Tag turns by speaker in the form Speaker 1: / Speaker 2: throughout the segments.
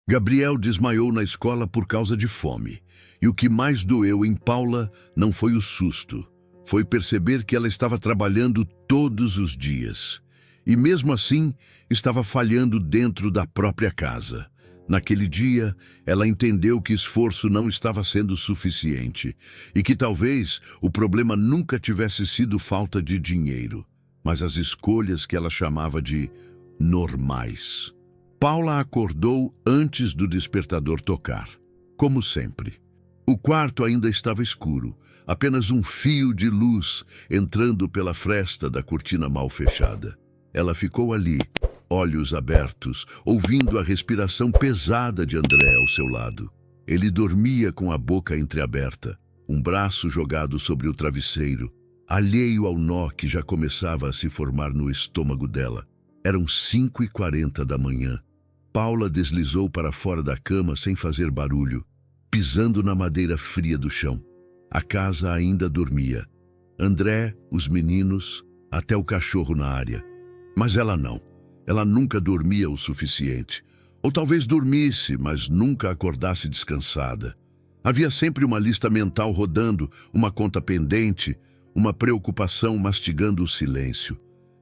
Speaker 1: Gabriel desmaiou na escola por causa de fome. E o que mais doeu em Paula não foi o susto. Foi perceber que ela estava trabalhando todos os dias. E mesmo assim, estava falhando dentro da própria casa. Naquele dia, ela entendeu que esforço não estava sendo suficiente e que talvez o problema nunca tivesse sido falta de dinheiro, mas as escolhas que ela chamava de normais. Paula acordou antes do despertador tocar, como sempre. O quarto ainda estava escuro, apenas um fio de luz entrando pela fresta da cortina mal fechada. Ela ficou ali, olhos abertos, ouvindo a respiração pesada de André ao seu lado. Ele dormia com a boca entreaberta, um braço jogado sobre o travesseiro, alheio ao nó que já começava a se formar no estômago dela. Eram 5h40 da manhã. Paula deslizou para fora da cama sem fazer barulho, pisando na madeira fria do chão. A casa ainda dormia. André, os meninos, até o cachorro na área. Mas ela não. Ela nunca dormia o suficiente. Ou talvez dormisse, mas nunca acordasse descansada. Havia sempre uma lista mental rodando, uma conta pendente, uma preocupação mastigando o silêncio.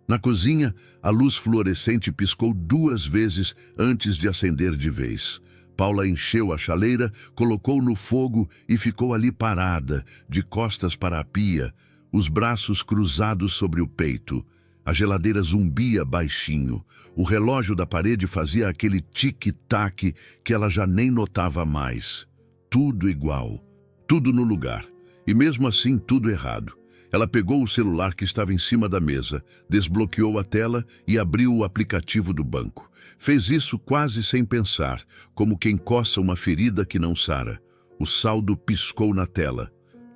Speaker 1: Na cozinha, a luz fluorescente piscou 2 vezes antes de acender de vez. Paula encheu a chaleira, colocou no fogo e ficou ali parada, de costas para a pia, os braços cruzados sobre o peito. A geladeira zumbia baixinho. O relógio da parede fazia aquele tic-tac que ela já nem notava mais. Tudo igual, tudo no lugar. E mesmo assim, tudo errado. Ela pegou o celular que estava em cima da mesa, desbloqueou a tela e abriu o aplicativo do banco. Fez isso quase sem pensar, como quem coça uma ferida que não sara. O saldo piscou na tela.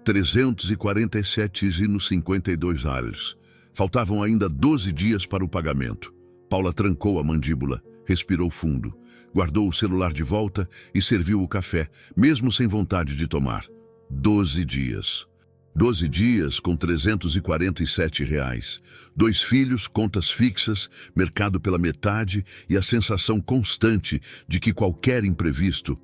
Speaker 1: 347,52 alhos. Faltavam ainda 12 dias para o pagamento. Paula trancou a mandíbula, respirou fundo, guardou o celular de volta e serviu o café, mesmo sem vontade de tomar. 12 dias. 12 dias com R$ 347. 2 filhos, contas fixas, mercado pela metade e a sensação constante de que qualquer imprevisto,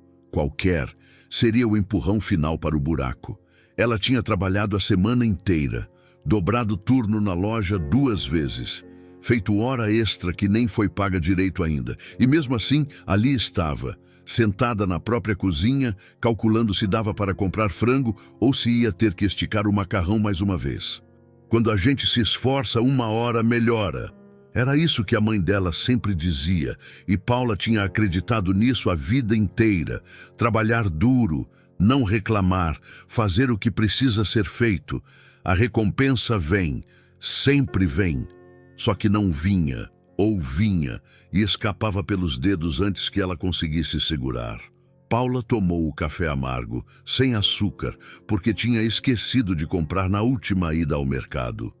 Speaker 1: seria o empurrão final para o buraco. Ela tinha trabalhado a semana inteira, dobrado turno na loja 2 vezes, feito hora extra que nem foi paga direito ainda. E mesmo assim, ali estava, sentada na própria cozinha, calculando se dava para comprar frango ou se ia ter que esticar o macarrão mais uma vez. Quando a gente se esforça 1 hora, melhora. Era isso que a mãe dela sempre dizia, e Paula tinha acreditado nisso a vida inteira. Trabalhar duro, não reclamar, fazer o que precisa ser feito. A recompensa vem, sempre vem, só que não vinha, ou vinha, e escapava pelos dedos antes que ela conseguisse segurar. Paula tomou o café amargo, sem açúcar, porque tinha esquecido de comprar na última ida ao mercado.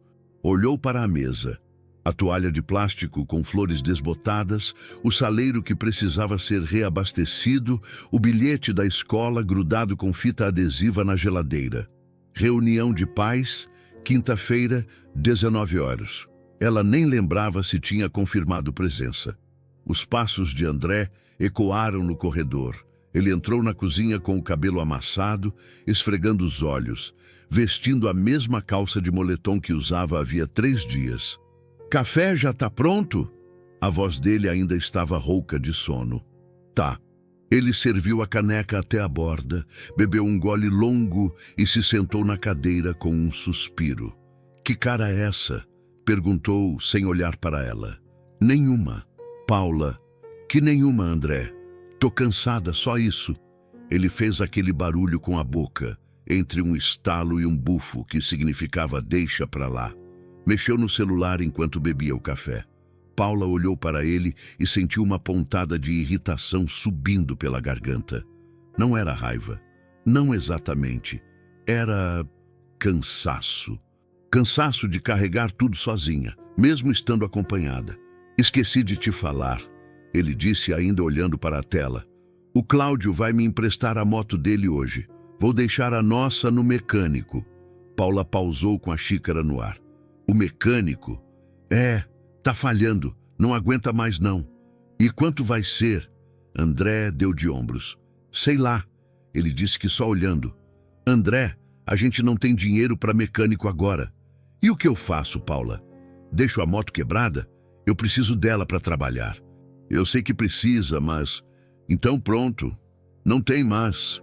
Speaker 1: Olhou para a mesa. A toalha de plástico com flores desbotadas, o saleiro que precisava ser reabastecido, o bilhete da escola grudado com fita adesiva na geladeira. Reunião de pais, quinta-feira, 19 horas. Ela nem lembrava se tinha confirmado presença. Os passos de André ecoaram no corredor. Ele entrou na cozinha com o cabelo amassado, esfregando os olhos, vestindo a mesma calça de moletom que usava havia 3 dias. "Café já está pronto?" A voz dele ainda estava rouca de sono. "Tá." Ele serviu a caneca até a borda, bebeu um gole longo e se sentou na cadeira com um suspiro. "Que cara é essa?" perguntou sem olhar para ela. "Nenhuma." "Paula." "Que nenhuma, André. Tô cansada, só isso." Ele fez aquele barulho com a boca, entre um estalo e um bufo que significava deixa pra lá. Mexeu no celular enquanto bebia o café. Paula olhou para ele e sentiu uma pontada de irritação subindo pela garganta. Não era raiva. Não exatamente. Era cansaço. Cansaço de carregar tudo sozinha, mesmo estando acompanhada. "Esqueci de te falar," ele disse ainda olhando para a tela. "O Cláudio vai me emprestar a moto dele hoje. Vou deixar a nossa no mecânico." Paula pausou com a xícara no ar. "O mecânico?" "É. Tá falhando, não aguenta mais não." "E quanto vai ser?" André deu de ombros. Sei lá, ele disse que só olhando. André, a gente não tem dinheiro para mecânico agora. E o que eu faço, Paula? Deixo a moto quebrada? Eu preciso dela para trabalhar. Eu sei que precisa, mas... Então pronto, não tem mais.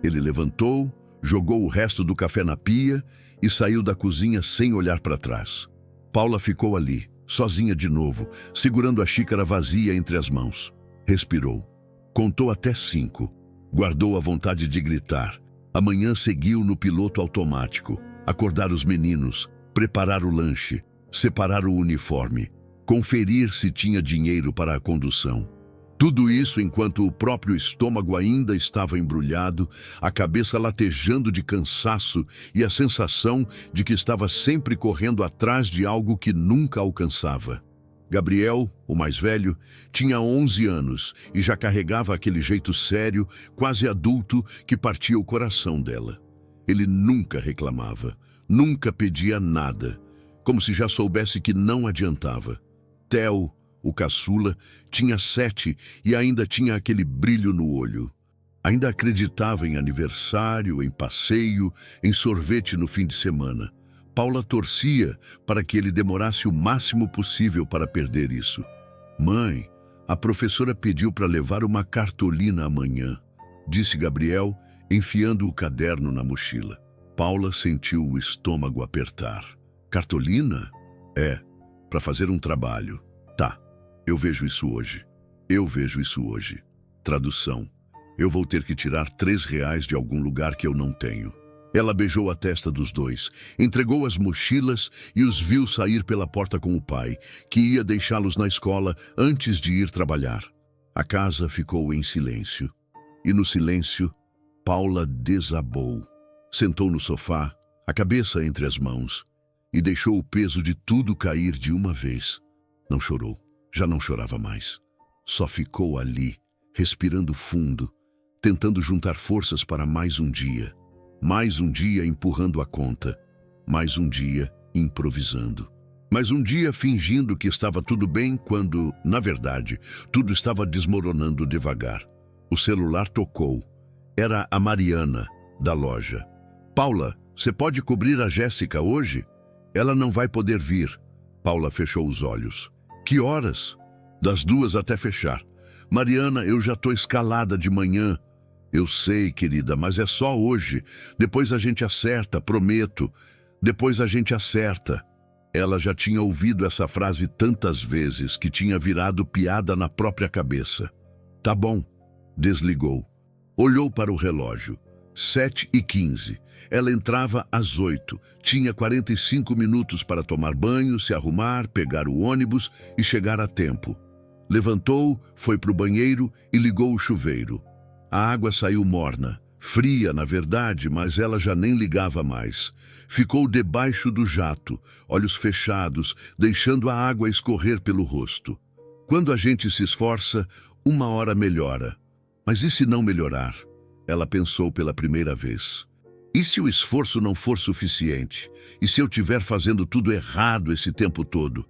Speaker 1: Ele levantou, jogou o resto do café na pia e saiu da cozinha sem olhar para trás. Paula ficou ali, sozinha de novo, segurando a xícara vazia entre as mãos. Respirou. Contou até 5. Guardou a vontade de gritar. Amanhã seguiu no piloto automático. Acordar os meninos, preparar o lanche, separar o uniforme, conferir se tinha dinheiro para a condução. Tudo isso enquanto o próprio estômago ainda estava embrulhado, a cabeça latejando de cansaço e a sensação de que estava sempre correndo atrás de algo que nunca alcançava. Gabriel, o mais velho, tinha 11 anos e já carregava aquele jeito sério, quase adulto, que partia o coração dela. Ele nunca reclamava, nunca pedia nada, como se já soubesse que não adiantava. Theo, o caçula, tinha 7 e ainda tinha aquele brilho no olho. Ainda acreditava em aniversário, em passeio, em sorvete no fim de semana. Paula torcia para que ele demorasse o máximo possível para perder isso. Mãe, a professora pediu para levar uma cartolina amanhã, disse Gabriel, enfiando o caderno na mochila. Paula sentiu o estômago apertar. Cartolina? É, para fazer um trabalho. Tá, eu vejo isso hoje. Eu vejo isso hoje. Tradução. Eu vou ter que tirar R$ 3 de algum lugar que eu não tenho. Ela beijou a testa dos dois, entregou as mochilas e os viu sair pela porta com o pai, que ia deixá-los na escola antes de ir trabalhar. A casa ficou em silêncio. E no silêncio, Paula desabou. Sentou no sofá, a cabeça entre as mãos, e deixou o peso de tudo cair de uma vez. Não chorou, já não chorava mais. Só ficou ali, respirando fundo, tentando juntar forças para mais um dia. Mais um dia empurrando a conta, mais um dia improvisando. Mais um dia fingindo que estava tudo bem quando, na verdade, tudo estava desmoronando devagar. O celular tocou. Era a Mariana, da loja. Paula, você pode cobrir a Jéssica hoje? Ela não vai poder vir. Paula fechou os olhos. Que horas? Das 2 até fechar. Mariana, eu já estou escalada de manhã. Eu sei, querida, mas é só hoje. Depois a gente acerta, prometo. Depois a gente acerta. Ela já tinha ouvido essa frase tantas vezes que tinha virado piada na própria cabeça. Tá bom. Desligou. Olhou para o relógio. 7h15. Ela entrava às 8. Tinha 45 minutos para tomar banho, se arrumar, pegar o ônibus e chegar a tempo. Levantou, foi para o banheiro e ligou o chuveiro. A água saiu morna, fria na verdade, mas ela já nem ligava mais. Ficou debaixo do jato, olhos fechados, deixando a água escorrer pelo rosto. Quando a gente se esforça, 1 hora melhora. Mas e se não melhorar? Ela pensou pela primeira vez. E se o esforço não for suficiente? E se eu estiver fazendo tudo errado esse tempo todo?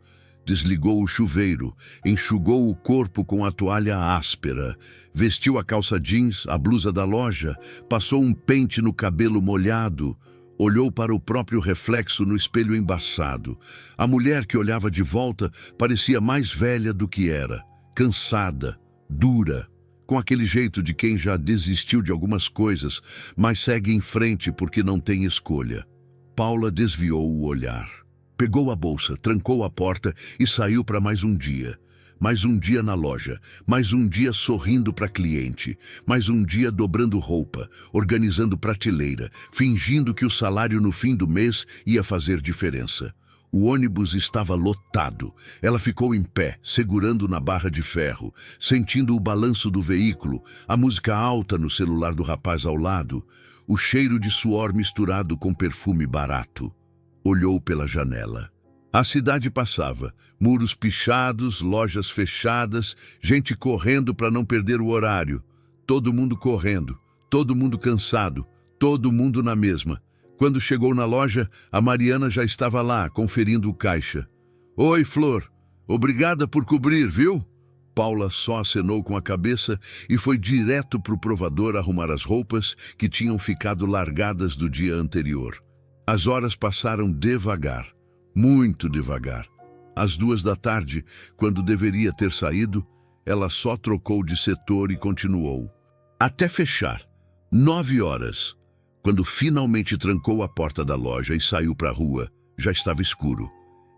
Speaker 1: Desligou o chuveiro, enxugou o corpo com a toalha áspera, vestiu a calça jeans, a blusa da loja, passou um pente no cabelo molhado, olhou para o próprio reflexo no espelho embaçado. A mulher que olhava de volta parecia mais velha do que era, cansada, dura, com aquele jeito de quem já desistiu de algumas coisas, mas segue em frente porque não tem escolha. Paula desviou o olhar. Pegou a bolsa, trancou a porta e saiu para mais um dia. Mais um dia na loja, mais um dia sorrindo para cliente, mais um dia dobrando roupa, organizando prateleira, fingindo que o salário no fim do mês ia fazer diferença. O ônibus estava lotado. Ela ficou em pé, segurando na barra de ferro, sentindo o balanço do veículo, a música alta no celular do rapaz ao lado, o cheiro de suor misturado com perfume barato. Olhou pela janela. A cidade passava, muros pichados, lojas fechadas, gente correndo para não perder o horário. Todo mundo correndo, todo mundo cansado, todo mundo na mesma. Quando chegou na loja, a Mariana já estava lá, conferindo o caixa. Oi, Flor. Obrigada por cobrir, viu? Paula só acenou com a cabeça e foi direto para o provador arrumar as roupas que tinham ficado largadas do dia anterior. As horas passaram devagar, muito devagar. Às 2 da tarde, quando deveria ter saído, ela só trocou de setor e continuou. Até fechar, 9 horas. Quando finalmente trancou a porta da loja e saiu para a rua, já estava escuro.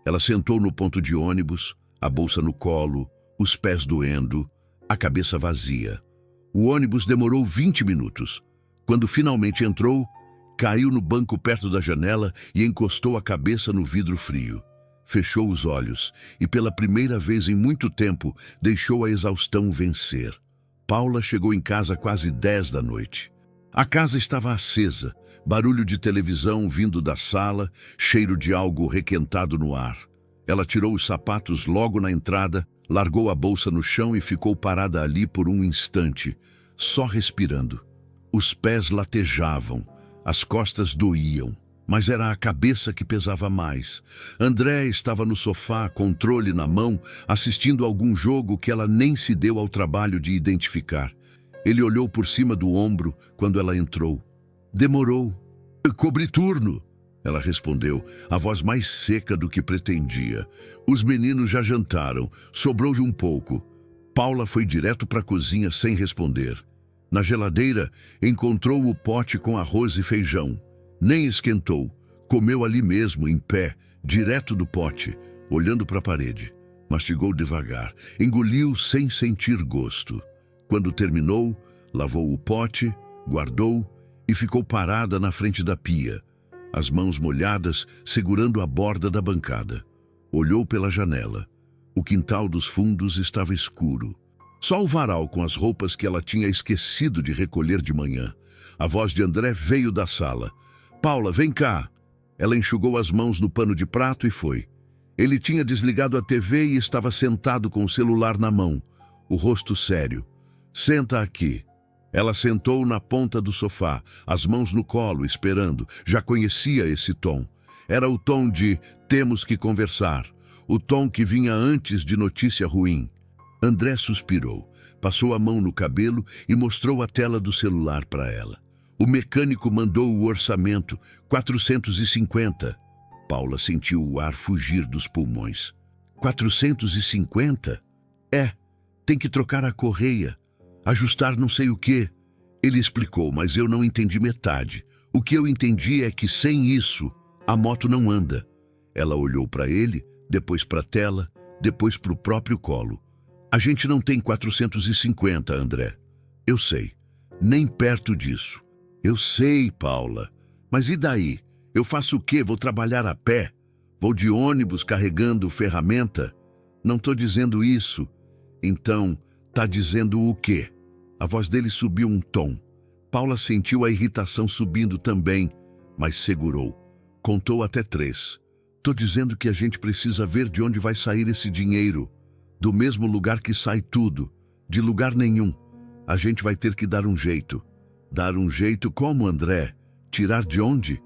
Speaker 1: Ela sentou no ponto de ônibus, a bolsa no colo, os pés doendo, a cabeça vazia. O ônibus demorou 20 minutos. Quando finalmente entrou, caiu no banco perto da janela e encostou a cabeça no vidro frio. Fechou os olhos e, pela primeira vez em muito tempo, deixou a exaustão vencer. Paula chegou em casa quase 10 da noite. A casa estava acesa, barulho de televisão vindo da sala, cheiro de algo requentado no ar. Ela tirou os sapatos logo na entrada, largou a bolsa no chão e ficou parada ali por um instante, só respirando. Os pés latejavam, as costas doíam, mas era a cabeça que pesava mais. André estava no sofá, controle na mão, assistindo a algum jogo que ela nem se deu ao trabalho de identificar. Ele olhou por cima do ombro quando ela entrou. Demorou. Cobri turno, ela respondeu, a voz mais seca do que pretendia. Os meninos já jantaram, sobrou de um pouco. Paula foi direto para a cozinha sem responder. Na geladeira, encontrou o pote com arroz e feijão. Nem esquentou. Comeu ali mesmo, em pé, direto do pote, olhando para a parede. Mastigou devagar, engoliu sem sentir gosto. Quando terminou, lavou o pote, guardou e ficou parada na frente da pia, as mãos molhadas segurando a borda da bancada. Olhou pela janela. O quintal dos fundos estava escuro. Só o varal com as roupas que ela tinha esquecido de recolher de manhã. A voz de André veio da sala. Paula, vem cá. Ela enxugou as mãos no pano de prato e foi. Ele tinha desligado a TV e estava sentado com o celular na mão, o rosto sério. Senta aqui. Ela sentou na ponta do sofá, as mãos no colo, esperando. Já conhecia esse tom. Era o tom de temos que conversar. O tom que vinha antes de notícia ruim. André suspirou, passou a mão no cabelo e mostrou a tela do celular para ela. O mecânico mandou o orçamento, 450. Paula sentiu o ar fugir dos pulmões. 450? Tem que trocar a correia. Ajustar não sei o quê. Ele explicou, mas eu não entendi metade. O que eu entendi é que sem isso, a moto não anda. Ela olhou para ele, depois para a tela, depois para o próprio colo. A gente não tem 450, André. Eu sei. Nem perto disso. Eu sei, Paula. Mas e daí? Eu faço o quê? Vou trabalhar a pé? Vou de ônibus carregando ferramenta? Não estou dizendo isso. Então, tá dizendo o quê? A voz dele subiu um tom. Paula sentiu a irritação subindo também, mas segurou. Contou até 3. Tô dizendo que a gente precisa ver de onde vai sair esse dinheiro. Do mesmo lugar que sai tudo. De lugar nenhum. A gente vai ter que dar um jeito. Dar um jeito como, André? Tirar de onde?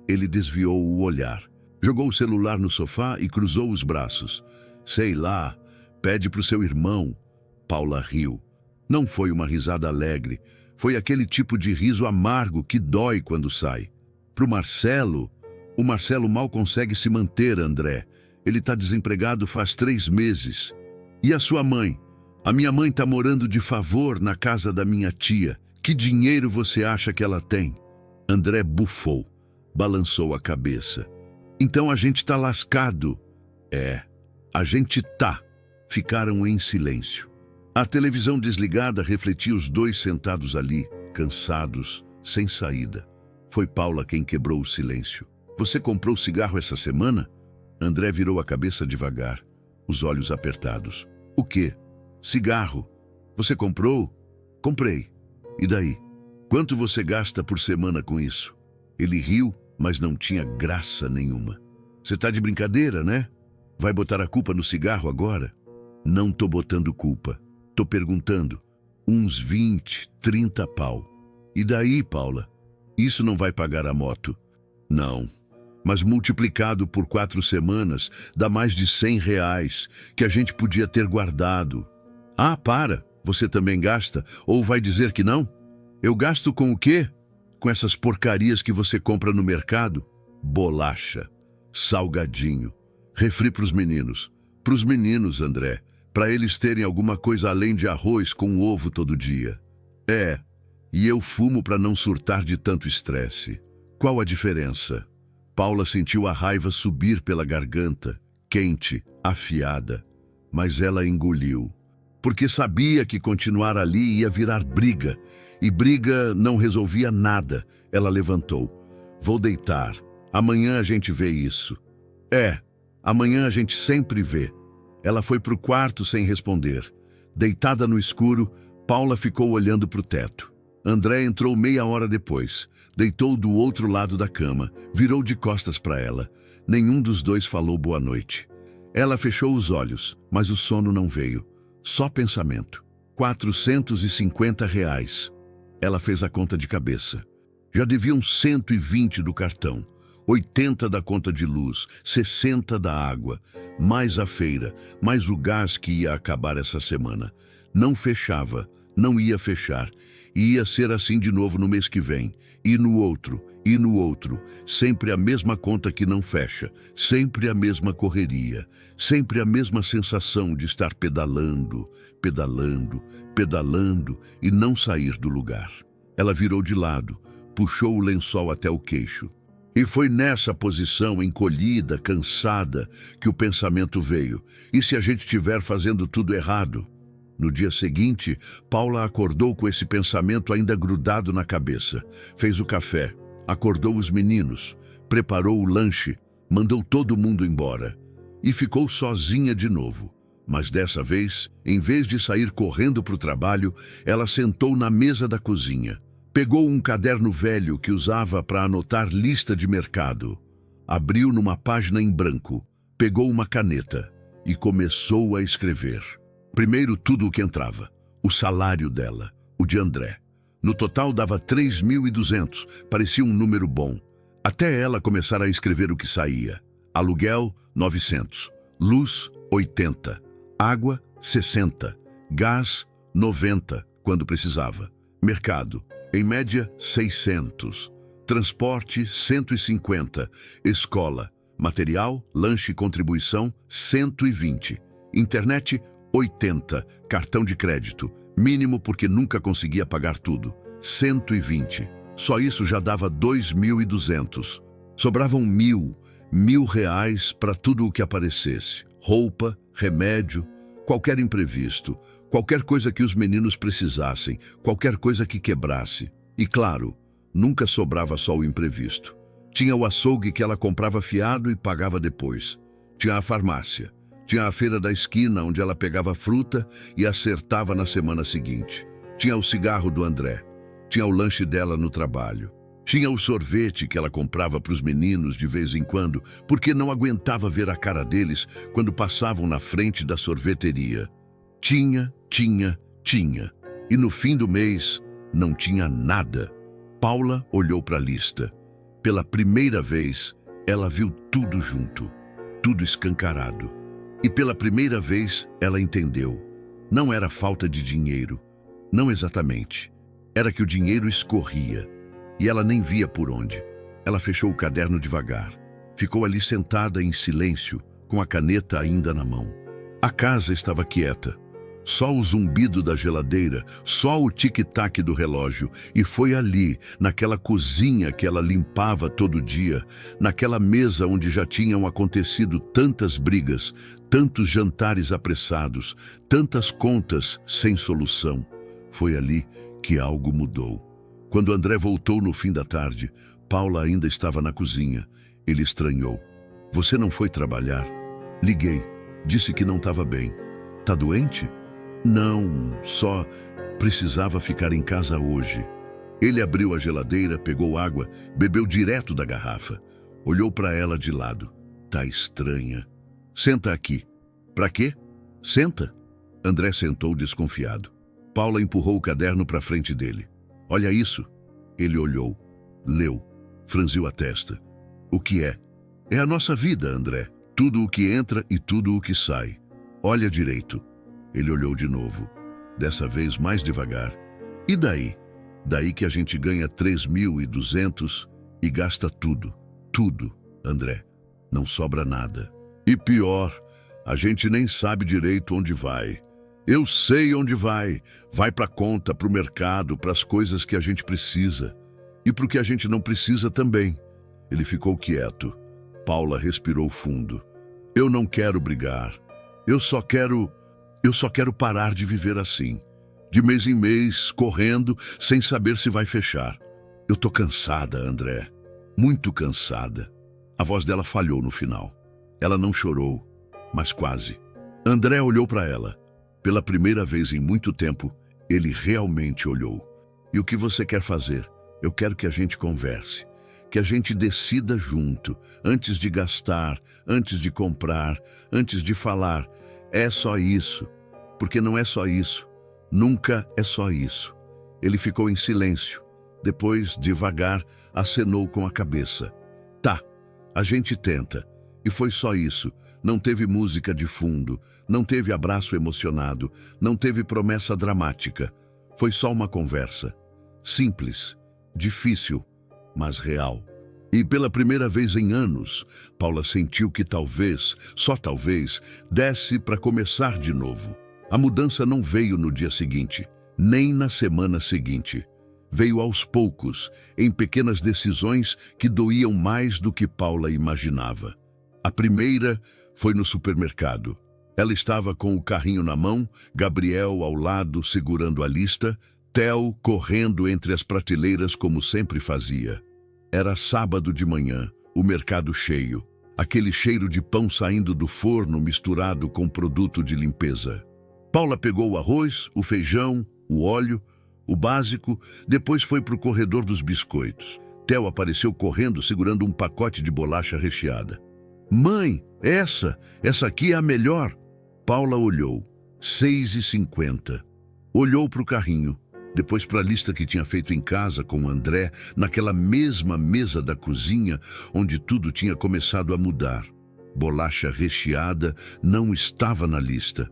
Speaker 1: Ele desviou o olhar. Jogou o celular no sofá e cruzou os braços. Sei lá, pede pro seu irmão. Paula riu. Não foi uma risada alegre. Foi aquele tipo de riso amargo que dói quando sai. Pro Marcelo, o Marcelo mal consegue se manter, André. Ele tá desempregado faz 3 meses. E a sua mãe? A minha mãe tá morando de favor na casa da minha tia. Que dinheiro você acha que ela tem? André bufou, balançou a cabeça. Então a gente tá lascado. A gente tá. Ficaram em silêncio. A televisão desligada refletia os dois sentados ali, cansados, sem saída. Foi Paula quem quebrou o silêncio. Você comprou cigarro essa semana? André virou a cabeça devagar, os olhos apertados. O quê? Cigarro. Você comprou? Comprei. E daí? Quanto você gasta por semana com isso? Ele riu, mas não tinha graça nenhuma. Você tá de brincadeira, né? Vai botar a culpa no cigarro agora? Não tô botando culpa. Tô perguntando. Uns 20, 30 pau. E daí, Paula? Isso não vai pagar a moto? Não. Mas multiplicado por 4 semanas, dá mais de R$100, que a gente podia ter guardado. Ah, para! Você também gasta? Ou vai dizer que não? Eu gasto com o quê? Com essas porcarias que você compra no mercado? Bolacha, salgadinho, refri pros meninos. Pros meninos, André, para eles terem alguma coisa além de arroz com ovo todo dia. É, e eu fumo para não surtar de tanto estresse. Qual a diferença? Paula sentiu a raiva subir pela garganta, quente, afiada, mas ela engoliu. Porque sabia que continuar ali ia virar briga, e briga não resolvia nada. Ela levantou. Vou deitar. Amanhã a gente vê isso. Amanhã a gente sempre vê. Ela foi para o quarto sem responder. Deitada no escuro, Paula ficou olhando para o teto. André entrou meia hora depois. Deitou do outro lado da cama, virou de costas para ela. Nenhum dos dois falou boa noite. Ela fechou os olhos, mas o sono não veio. Só pensamento. R$ 450. Ela fez a conta de cabeça. Já deviam 120 do cartão, 80 da conta de luz, 60 da água, mais a feira, mais o gás que ia acabar essa semana. Não fechava, não ia fechar. E ia ser assim de novo no mês que vem, e no outro, sempre a mesma conta que não fecha, sempre a mesma correria, sempre a mesma sensação de estar pedalando, pedalando, pedalando e não sair do lugar. Ela virou de lado, puxou o lençol até o queixo. E foi nessa posição, encolhida, cansada, que o pensamento veio. E se a gente estiver fazendo tudo errado? No dia seguinte, Paula acordou com esse pensamento ainda grudado na cabeça. Fez o café, acordou os meninos, preparou o lanche, mandou todo mundo embora. E ficou sozinha de novo. Mas dessa vez, em vez de sair correndo para o trabalho, ela sentou na mesa da cozinha. Pegou um caderno velho que usava para anotar lista de mercado. Abriu numa página em branco, pegou uma caneta e começou a escrever. Primeiro tudo o que entrava, o salário dela, o de André. No total dava 3.200, parecia um número bom. Até ela começar a escrever o que saía. Aluguel, 900. Luz, 80. Água, 60. Gás, 90, quando precisava. Mercado, em média, 600. Transporte, 150. Escola, material, lanche e contribuição, 120. Internet, 80, cartão de crédito, mínimo porque nunca conseguia pagar tudo, 120. Só isso já dava 2.200. Sobravam R$ 1.000 para tudo o que aparecesse. Roupa, remédio, qualquer imprevisto, qualquer coisa que os meninos precisassem, qualquer coisa que quebrasse. E claro, nunca sobrava só o imprevisto. Tinha o açougue que ela comprava fiado e pagava depois. Tinha a farmácia. Tinha a feira da esquina, onde ela pegava fruta e acertava na semana seguinte. Tinha o cigarro do André. Tinha o lanche dela no trabalho. Tinha o sorvete que ela comprava para os meninos de vez em quando, porque não aguentava ver a cara deles quando passavam na frente da sorveteria. Tinha. E no fim do mês, não tinha nada. Paula olhou para a lista. Pela primeira vez, ela viu tudo junto, tudo escancarado. E pela primeira vez ela entendeu. Não era falta de dinheiro. Não exatamente. Era que o dinheiro escorria. E ela nem via por onde. Ela fechou o caderno devagar. Ficou ali sentada em silêncio, com a caneta ainda na mão. A casa estava quieta. Só o zumbido da geladeira, só o tic-tac do relógio. E foi ali, naquela cozinha que ela limpava todo dia, naquela mesa onde já tinham acontecido tantas brigas, tantos jantares apressados, tantas contas sem solução. Foi ali que algo mudou. Quando André voltou no fim da tarde, Paula ainda estava na cozinha. Ele estranhou. Você não foi trabalhar? Liguei. Disse que não estava bem. Tá doente? Não, só precisava ficar em casa hoje. Ele abriu a geladeira, pegou água, bebeu direto da garrafa. Olhou para ela de lado. Tá estranha. Senta aqui. Pra quê? Senta. André sentou desconfiado. Paula empurrou o caderno para frente dele. Olha isso. Ele olhou, leu, franziu a testa. O que é? É a nossa vida, André. Tudo o que entra e tudo o que sai. Olha direito. Ele olhou de novo, dessa vez mais devagar. E daí? Daí que a gente ganha 3.200 e gasta tudo. Tudo, André. Não sobra nada. E pior, a gente nem sabe direito onde vai. Eu sei onde vai. Vai para a conta, para o mercado, para as coisas que a gente precisa. E para o que a gente não precisa também. Ele ficou quieto. Paula respirou fundo. Eu não quero brigar. Eu só quero parar de viver assim. De mês em mês, correndo, sem saber se vai fechar. Eu tô cansada, André. Muito cansada. A voz dela falhou no final. Ela não chorou, mas quase. André olhou para ela. Pela primeira vez em muito tempo, ele realmente olhou. E o que você quer fazer? Eu quero que a gente converse. Que a gente decida junto, antes de gastar, antes de comprar, antes de falar. É só isso. Porque não é só isso. Nunca é só isso. Ele ficou em silêncio. Depois, devagar, acenou com a cabeça. Tá, a gente tenta. E foi só isso. Não teve música de fundo, não teve abraço emocionado, não teve promessa dramática. Foi só uma conversa. Simples, difícil, mas real. E pela primeira vez em anos, Paula sentiu que talvez, só talvez, desse para começar de novo. A mudança não veio no dia seguinte, nem na semana seguinte. Veio aos poucos, em pequenas decisões que doíam mais do que Paula imaginava. A primeira foi no supermercado. Ela estava com o carrinho na mão, Gabriel ao lado segurando a lista, Theo correndo entre as prateleiras como sempre fazia. Era sábado de manhã, o mercado cheio, aquele cheiro de pão saindo do forno misturado com produto de limpeza. Paula pegou o arroz, o feijão, o óleo, o básico, depois foi para o corredor dos biscoitos. Theo apareceu correndo segurando um pacote de bolacha recheada. Mãe, essa aqui é a melhor. Paula olhou. 6,50. Olhou para o carrinho, depois para a lista que tinha feito em casa com o André, naquela mesma mesa da cozinha onde tudo tinha começado a mudar. Bolacha recheada não estava na lista.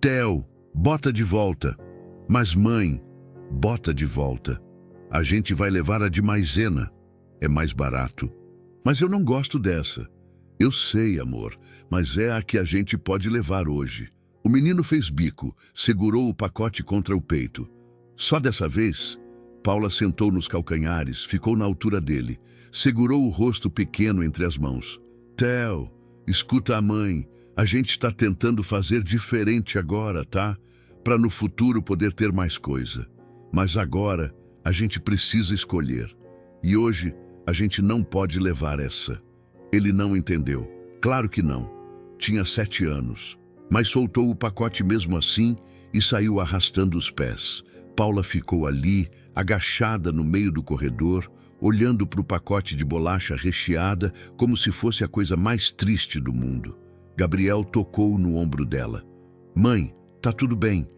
Speaker 1: Theo, bota de volta. Mas mãe, bota de volta. A gente vai levar a de maisena. É mais barato. Mas eu não gosto dessa. Eu sei, amor, mas é a que a gente pode levar hoje. O menino fez bico, segurou o pacote contra o peito. Só dessa vez, Paula sentou nos calcanhares, ficou na altura dele, segurou o rosto pequeno entre as mãos. Theo, escuta a mãe, a gente está tentando fazer diferente agora, tá? Para no futuro poder ter mais coisa. Mas agora a gente precisa escolher. E hoje a gente não pode levar essa. Ele não entendeu. Claro que não. Tinha 7 anos. Mas soltou o pacote mesmo assim e saiu arrastando os pés. Paula ficou ali, agachada no meio do corredor, olhando para o pacote de bolacha recheada como se fosse a coisa mais triste do mundo. Gabriel tocou no ombro dela. Mãe, tá tudo bem.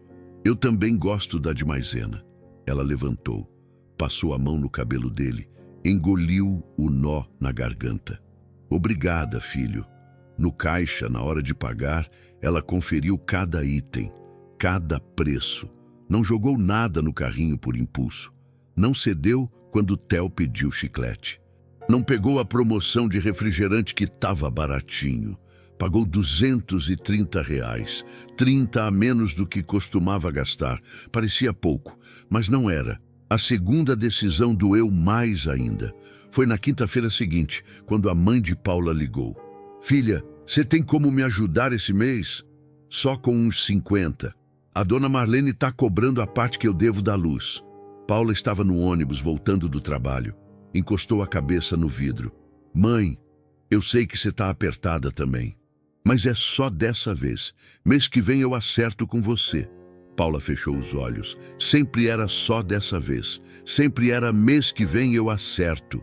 Speaker 1: Eu também gosto da de maisena. Ela levantou, passou a mão no cabelo dele, engoliu o nó na garganta. Obrigada, filho. No caixa, na hora de pagar, ela conferiu cada item, cada preço. Não jogou nada no carrinho por impulso. Não cedeu quando Theo pediu chiclete. Não pegou a promoção de refrigerante que estava baratinho. Pagou R$ 230, 30 a menos do que costumava gastar. Parecia pouco, mas não era. A segunda decisão doeu mais ainda. Foi na quinta-feira seguinte, quando a mãe de Paula ligou. Filha, você tem como me ajudar esse mês? Só com uns 50. A dona Marlene está cobrando a parte que eu devo da luz. Paula estava no ônibus voltando do trabalho. Encostou a cabeça no vidro. Mãe, eu sei que você está apertada também. Mas é só dessa vez. Mês que vem eu acerto com você. Paula fechou os olhos. Sempre era só dessa vez. Sempre era mês que vem eu acerto.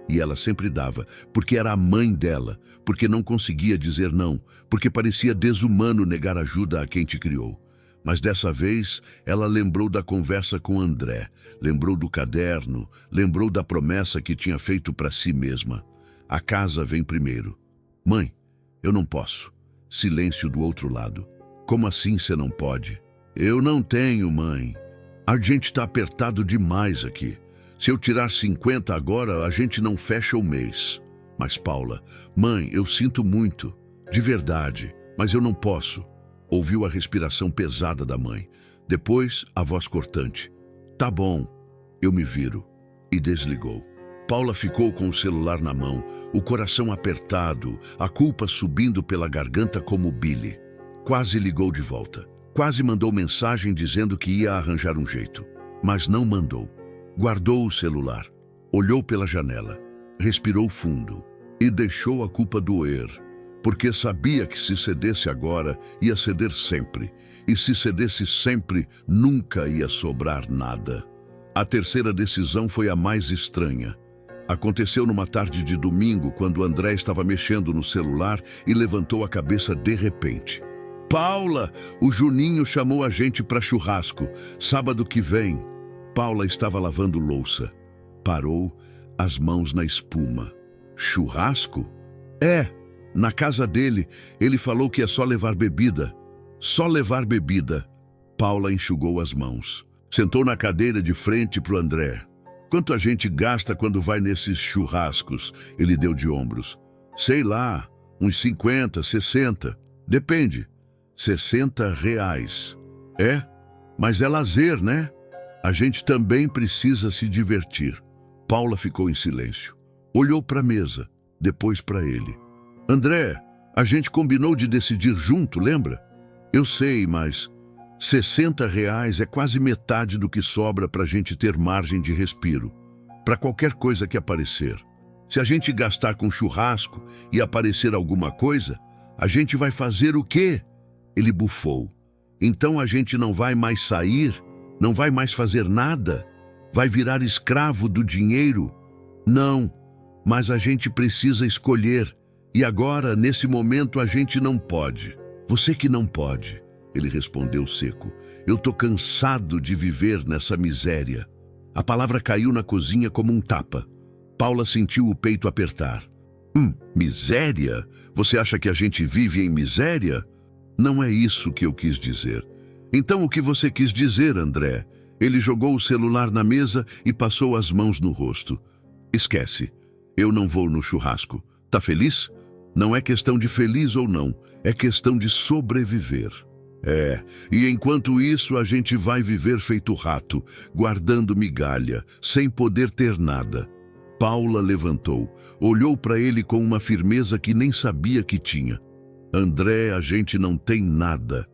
Speaker 1: E ela sempre dava, porque era a mãe dela, porque não conseguia dizer não, porque parecia desumano negar ajuda a quem te criou. Mas dessa vez, ela lembrou da conversa com André, lembrou do caderno, lembrou da promessa que tinha feito para si mesma. A casa vem primeiro. Mãe, eu não posso. Silêncio do outro lado. Como assim você não pode? Eu não tenho, mãe. A gente está apertado demais aqui. Se eu tirar 50 agora, a gente não fecha o mês. Mas Paula, mãe, eu sinto muito, de verdade, mas eu não posso. Ouviu a respiração pesada da mãe. Depois, a voz cortante. Tá bom, eu me viro. E desligou. Paula ficou com o celular na mão, o coração apertado, a culpa subindo pela garganta como Billy. Quase ligou de volta. Quase mandou mensagem dizendo que ia arranjar um jeito. Mas não mandou. Guardou o celular. Olhou pela janela. Respirou fundo. E deixou a culpa doer. Porque sabia que se cedesse agora, ia ceder sempre. E se cedesse sempre, nunca ia sobrar nada. A terceira decisão foi a mais estranha. Aconteceu numa tarde de domingo, quando André estava mexendo no celular e levantou a cabeça de repente. Paula, o Juninho chamou a gente para churrasco. Sábado que vem. Paula estava lavando louça. Parou, as mãos na espuma. Churrasco? É, na casa dele. Ele falou que é só levar bebida. Só levar bebida. Paula enxugou as mãos. Sentou na cadeira de frente para o André. Quanto a gente gasta quando vai nesses churrascos? Ele deu de ombros. Sei lá, uns 50, 60. Depende. 60 reais. É, mas é lazer, né? A gente também precisa se divertir. Paula ficou em silêncio. Olhou para a mesa, depois para ele. André, a gente combinou de decidir junto, lembra? Eu sei, mas 60 reais é quase metade do que sobra para a gente ter margem de respiro. Para qualquer coisa que aparecer. Se a gente gastar com churrasco e aparecer alguma coisa, a gente vai fazer o quê? Ele bufou. Então a gente não vai mais sair? Não vai mais fazer nada? Vai virar escravo do dinheiro? Não, mas a gente precisa escolher. E agora, nesse momento, a gente não pode. Você que não pode, ele respondeu seco. Eu tô cansado de viver nessa miséria. A palavra caiu na cozinha como um tapa. Paula sentiu o peito apertar. Miséria? Você acha que a gente vive em miséria? Não é isso que eu quis dizer. Então o que você quis dizer, André? Ele jogou o celular na mesa e passou as mãos no rosto. Esquece. Eu não vou no churrasco. Tá feliz? Não é questão de feliz ou não. É questão de sobreviver. E enquanto isso a gente vai viver feito rato, guardando migalha, sem poder ter nada. Paula levantou, olhou para ele com uma firmeza que nem sabia que tinha. André, a gente não tem nada.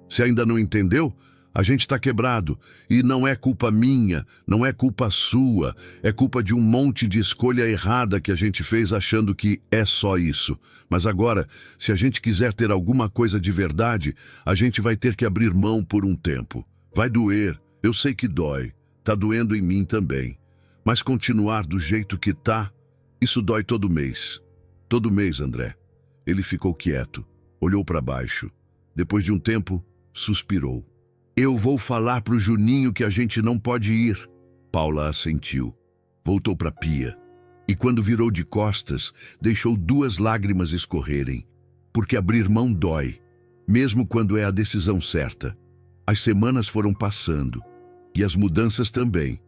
Speaker 1: Você ainda não entendeu? A gente está quebrado. E não é culpa minha, não é culpa sua. É culpa de um monte de escolha errada que a gente fez achando que é só isso. Mas agora, se a gente quiser ter alguma coisa de verdade, a gente vai ter que abrir mão por um tempo. Vai doer, eu sei que dói. Tá doendo em mim também. Mas continuar do jeito que tá, isso dói todo mês. Todo mês, André. Ele ficou quieto. Olhou para baixo. Depois de um tempo, suspirou. Eu vou falar pro Juninho que a gente não pode ir. Paula assentiu. Voltou para a pia. E quando virou de costas, deixou 2 lágrimas escorrerem. Porque abrir mão dói, mesmo quando é a decisão certa. As semanas foram passando. E as mudanças também.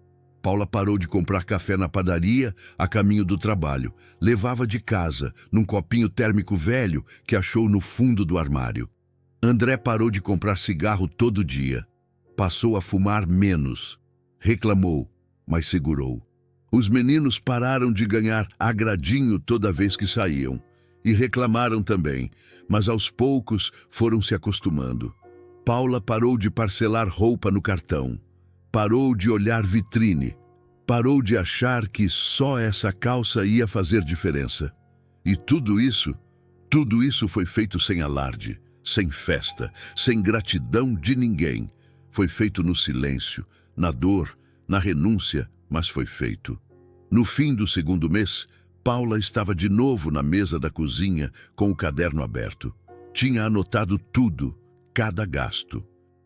Speaker 1: Paula parou de comprar café na padaria a caminho do trabalho. Levava de casa, num copinho térmico velho que achou no fundo do armário. André parou de comprar cigarro todo dia. Passou a fumar menos. Reclamou, mas segurou. Os meninos pararam de ganhar agradinho toda vez que saíam. E reclamaram também, mas aos poucos foram se acostumando. Paula parou de parcelar roupa no cartão. Parou de olhar vitrine. Parou de achar que só essa calça ia fazer diferença. E tudo isso foi feito sem alarde, sem festa, sem gratidão de ninguém. Foi feito no silêncio, na dor, na renúncia, mas foi feito. No fim do 2º mês, Paula estava de novo na mesa da cozinha com o caderno aberto. Tinha anotado tudo, cada gasto,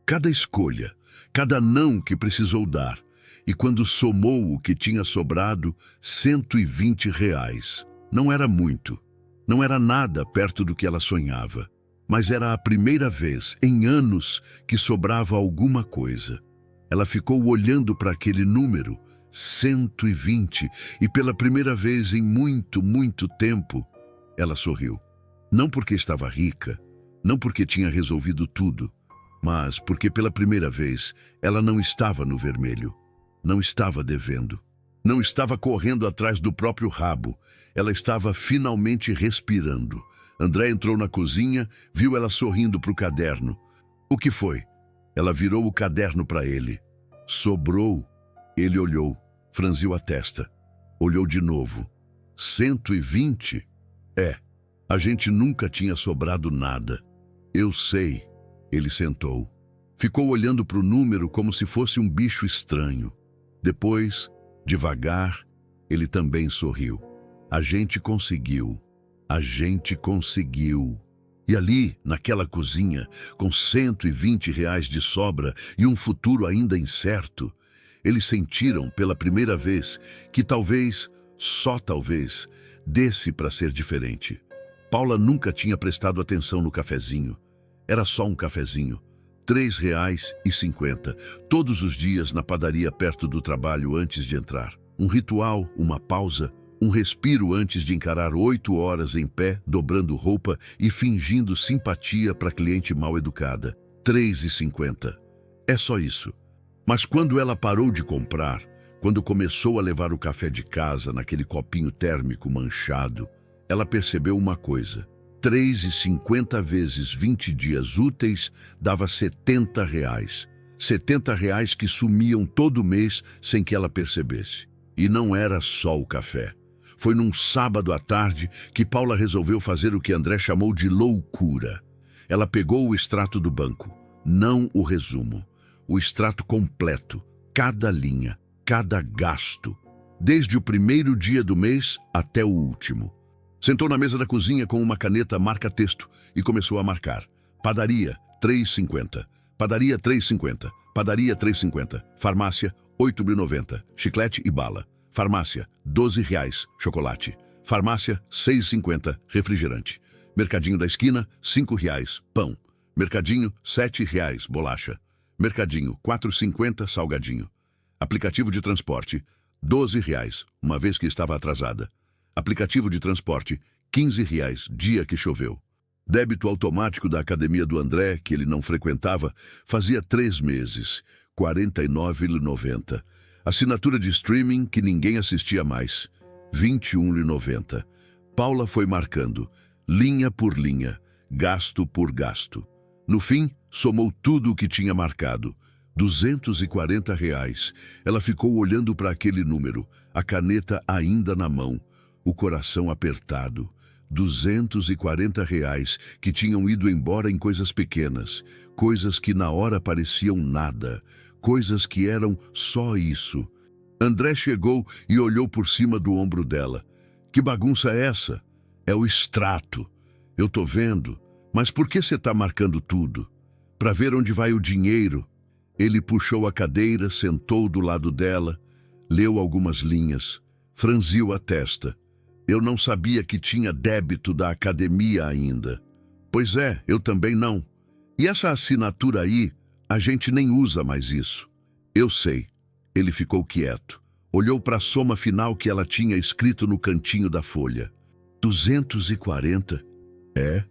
Speaker 1: cada escolha, cada não que precisou dar, e quando somou o que tinha sobrado, 120 reais. Não era muito, não era nada perto do que ela sonhava. mas era a primeira vez em anos que sobrava alguma coisa. Ela ficou olhando para aquele número, 120, e pela primeira vez em muito, muito tempo, ela sorriu. Não porque estava rica, não porque tinha resolvido tudo, mas porque pela primeira vez ela não estava no vermelho, não estava devendo, não estava correndo atrás do próprio rabo, ela estava finalmente respirando. André entrou na cozinha, viu ela sorrindo para o caderno. O que foi? Ela virou o caderno para ele. Sobrou. Ele olhou, franziu a testa. Olhou de novo. 120? A gente nunca tinha sobrado nada. Eu sei. Ele sentou. Ficou olhando para o número como se fosse um bicho estranho. Depois, devagar, ele também sorriu. A gente conseguiu. A gente conseguiu. E ali, naquela cozinha, com 120 reais de sobra e um futuro ainda incerto, eles sentiram pela primeira vez que talvez, só talvez, desse para ser diferente. Paula nunca tinha prestado atenção no cafezinho. Era só um cafezinho. R$ 3,50, todos os dias na padaria perto do trabalho antes de entrar. Um ritual, uma pausa, um respiro antes de encarar 8 horas em pé, dobrando roupa e fingindo simpatia para cliente mal educada. R$ 3,50. É só isso. Mas quando ela parou de comprar, quando começou a levar o café de casa naquele copinho térmico manchado, ela percebeu uma coisa. 3,50 vezes 20 dias úteis dava R$ 70. R$ 70 que sumiam todo mês sem que ela percebesse. E não era só o café. Foi num sábado à tarde que Paula resolveu fazer o que André chamou de loucura. Ela pegou o extrato do banco, não o resumo, o extrato completo, cada linha, cada gasto, desde o primeiro dia do mês até o último. Sentou na mesa da cozinha com uma caneta marca-texto e começou a marcar. Padaria, R$ 3,50. Padaria, R$ 3,50. Padaria, R$ 3,50. Farmácia, R$ 8,90. Chiclete e bala. Farmácia, R$ 12,00. Chocolate. Farmácia, R$ 6,50. Refrigerante. Mercadinho da esquina, R$ 5,00. Pão. Mercadinho, R$ 7,00. Bolacha. Mercadinho, R$ 4,50. Salgadinho. Aplicativo de transporte, R$ 12,00, uma vez que estava atrasada. Aplicativo de transporte, R$ 15,00, dia que choveu. Débito automático da academia do André, que ele não frequentava, fazia 3 meses, R$ 49,90. Assinatura de streaming que ninguém assistia mais, R$ 21,90. Paula foi marcando, linha por linha, gasto por gasto. No fim, somou tudo o que tinha marcado. R$ 240. Ela ficou olhando para aquele número, a caneta ainda na mão, o coração apertado. R$ 240 que tinham ido embora em coisas pequenas, coisas que na hora pareciam nada, coisas que eram só isso. André chegou e olhou por cima do ombro dela. Que bagunça é essa? É o extrato. Eu tô vendo, mas por que você tá marcando tudo? Para ver onde vai o dinheiro. Ele puxou a cadeira, sentou do lado dela, leu algumas linhas, franziu a testa. Eu não sabia que tinha débito da academia ainda. Pois é, eu também não. E essa assinatura aí, a gente nem usa mais isso. Eu sei. Ele ficou quieto. Olhou para a soma final que ela tinha escrito no cantinho da folha. 240? É?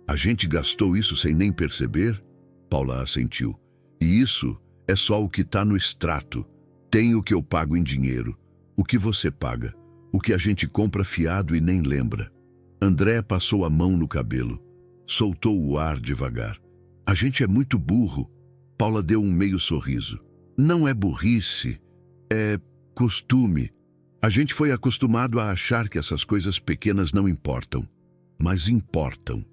Speaker 1: A gente gastou isso sem nem perceber? Paula assentiu. E isso é só o que está no extrato. Tem o que eu pago em dinheiro. O que você paga. O que a gente compra fiado e nem lembra. André passou a mão no cabelo. Soltou o ar devagar. A gente é muito burro. Paula deu um meio sorriso. Não é burrice, é costume. A gente foi acostumado a achar que essas coisas pequenas não importam. Mas importam.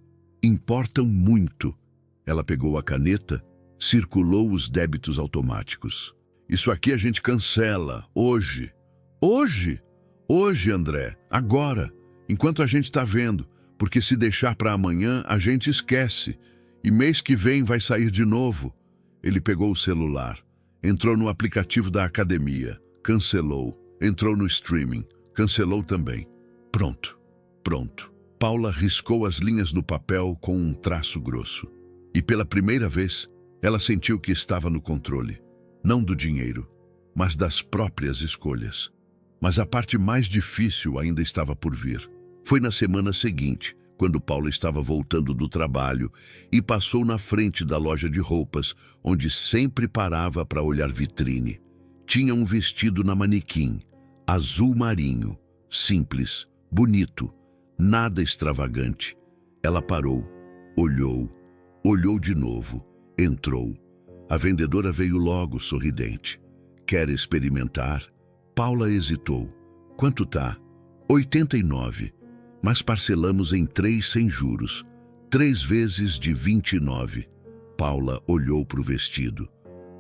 Speaker 1: Importam muito. Ela pegou a caneta, circulou os débitos automáticos. Isso aqui a gente cancela, hoje. Hoje? Hoje, André, agora, enquanto a gente está vendo, porque se deixar para amanhã, a gente esquece. E mês que vem vai sair de novo. Ele pegou o celular, entrou no aplicativo da academia, cancelou, entrou no streaming, cancelou também. Pronto, pronto. Paula riscou as linhas no papel com um traço grosso. E pela primeira vez, ela sentiu que estava no controle. Não do dinheiro, mas das próprias escolhas. Mas a parte mais difícil ainda estava por vir. Foi na semana seguinte, quando Paula estava voltando do trabalho e passou na frente da loja de roupas, onde sempre parava para olhar vitrine. Tinha um vestido na manequim, azul marinho, simples, bonito, nada extravagante. Ela parou, olhou de novo, entrou. A vendedora veio logo, sorridente. Quer experimentar? Paula hesitou. Quanto tá? 89. Mas parcelamos em 3 sem juros. 3 vezes de 29. Paula olhou para o vestido.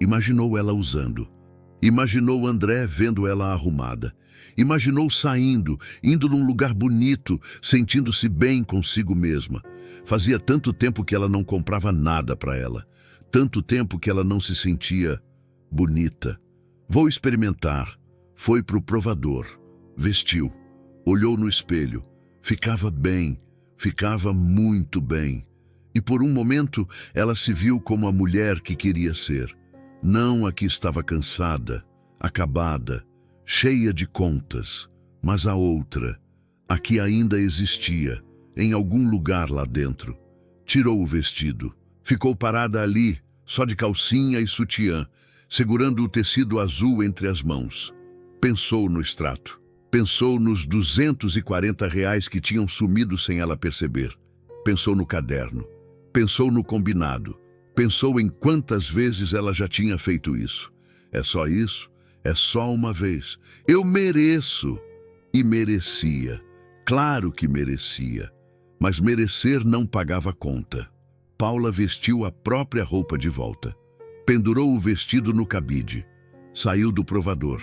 Speaker 1: Imaginou ela usando. Imaginou André vendo ela arrumada. Imaginou saindo, indo num lugar bonito, sentindo-se bem consigo mesma. Fazia tanto tempo que ela não comprava nada para ela. Tanto tempo que ela não se sentia bonita. Vou experimentar. Foi para o provador. Vestiu. Olhou no espelho. Ficava bem. Ficava muito bem. E por um momento ela se viu como a mulher que queria ser. Não a que estava cansada, acabada, cheia de contas, mas a outra, a que ainda existia, em algum lugar lá dentro. Tirou o vestido. Ficou parada ali, só de calcinha e sutiã, segurando o tecido azul entre as mãos. Pensou no extrato. Pensou nos R$ 240 que tinham sumido sem ela perceber. Pensou no caderno. Pensou no combinado. Pensou em quantas vezes ela já tinha feito isso. É só isso? É só uma vez. Eu mereço. E merecia. Claro que merecia. Mas merecer não pagava conta. Paula vestiu a própria roupa de volta. Pendurou o vestido no cabide. Saiu do provador.